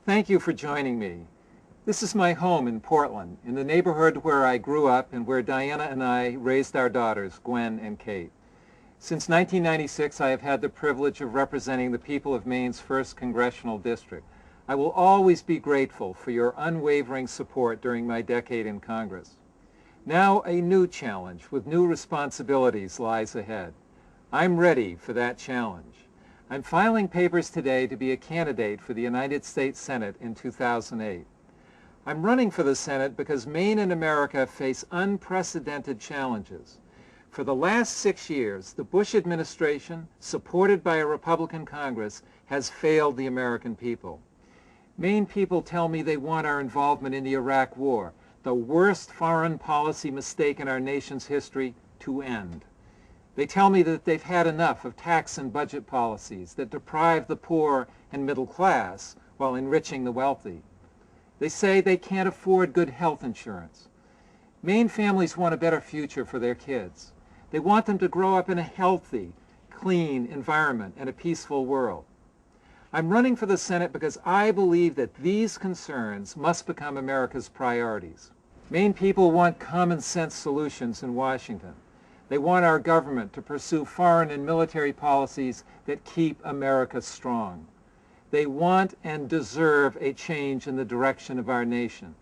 Thank you for joining me. This is my home in Portland, in the neighborhood where I grew up and where Diana and I raised our daughters, Gwen and Kate. Since 1996, I have had the privilege of representing the people of Maine's 1st Congressional District. I will always be grateful for your unwavering support during my decade in Congress. Now a new challenge with new responsibilities lies ahead. I'm ready for that challenge. I'm filing papers today to be a candidate for the United States Senate in 2008. I'm running for the Senate because Maine and America face unprecedented challenges. For the last 6 years, the Bush administration, supported by a Republican Congress, has failed the American people. Maine people tell me they want our involvement in the Iraq War, the worst foreign policy mistake in our nation's history, to end. They tell me that they've had enough of tax and budget policies that deprive the poor and middle class while enriching the wealthy. They say they can't afford good health insurance. Maine families want a better future for their kids. They want them to grow up in a healthy, clean environment and a peaceful world. I'm running for the Senate because I believe that these concerns must become America's priorities. Maine people want common sense solutions in Washington. They want our government to pursue foreign and military policies that keep America strong. They want and deserve a change in the direction of our nation.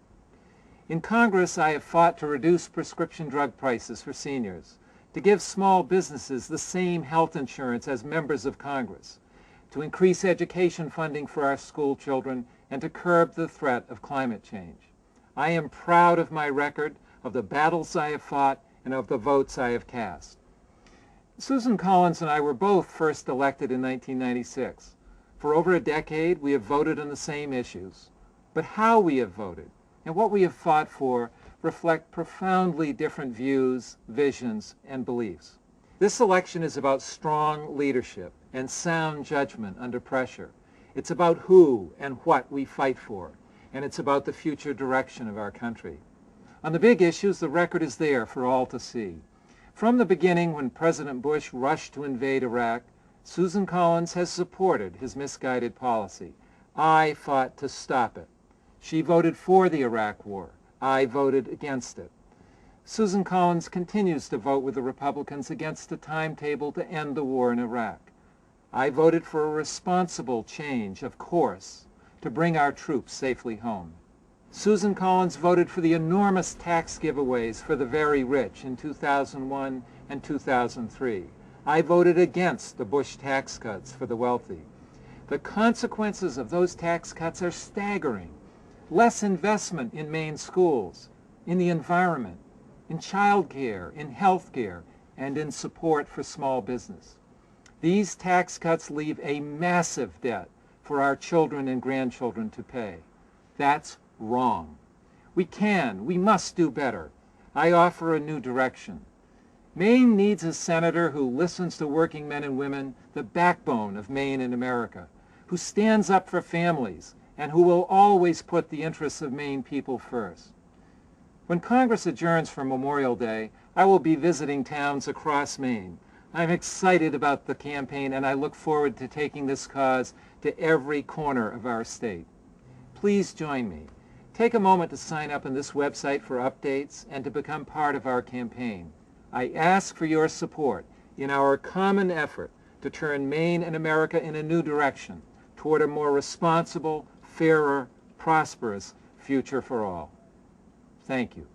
In Congress, I have fought to reduce prescription drug prices for seniors, to give small businesses the same health insurance as members of Congress, to increase education funding for our school children, and to curb the threat of climate change. I am proud of my record, of the battles I have fought, and of the votes I have cast. Susan Collins and I were both first elected in 1996. For over a decade, we have voted on the same issues. But how we have voted and what we have fought for reflect profoundly different views, visions, and beliefs. This election is about strong leadership and sound judgment under pressure. It's about who and what we fight for, and it's about the future direction of our country. On the big issues, the record is there for all to see. From the beginning, when President Bush rushed to invade Iraq, Susan Collins has supported his misguided policy. I fought to stop it. She voted for the Iraq War. I voted against it. Susan Collins continues to vote with the Republicans against a timetable to end the war in Iraq. I voted for a responsible change of course to bring our troops safely home. Susan Collins voted for the enormous tax giveaways for the very rich in 2001 and 2003. I voted against the Bush tax cuts for the wealthy. The consequences of those tax cuts are staggering. Less investment in Maine schools, in the environment, in child care, in health care, and in support for small business. These tax cuts leave a massive debt for our children and grandchildren to pay. That's wrong. We must do better. I offer a new direction. Maine needs a senator who listens to working men and women, the backbone of Maine and America, who stands up for families, and who will always put the interests of Maine people first. When Congress adjourns for Memorial Day, I will be visiting towns across Maine. I'm excited about the campaign, and I look forward to taking this cause to every corner of our state. Please join me. Take a moment to sign up on this website for updates and to become part of our campaign. I ask for your support in our common effort to turn Maine and America in a new direction toward a more responsible, fairer, prosperous future for all. Thank you.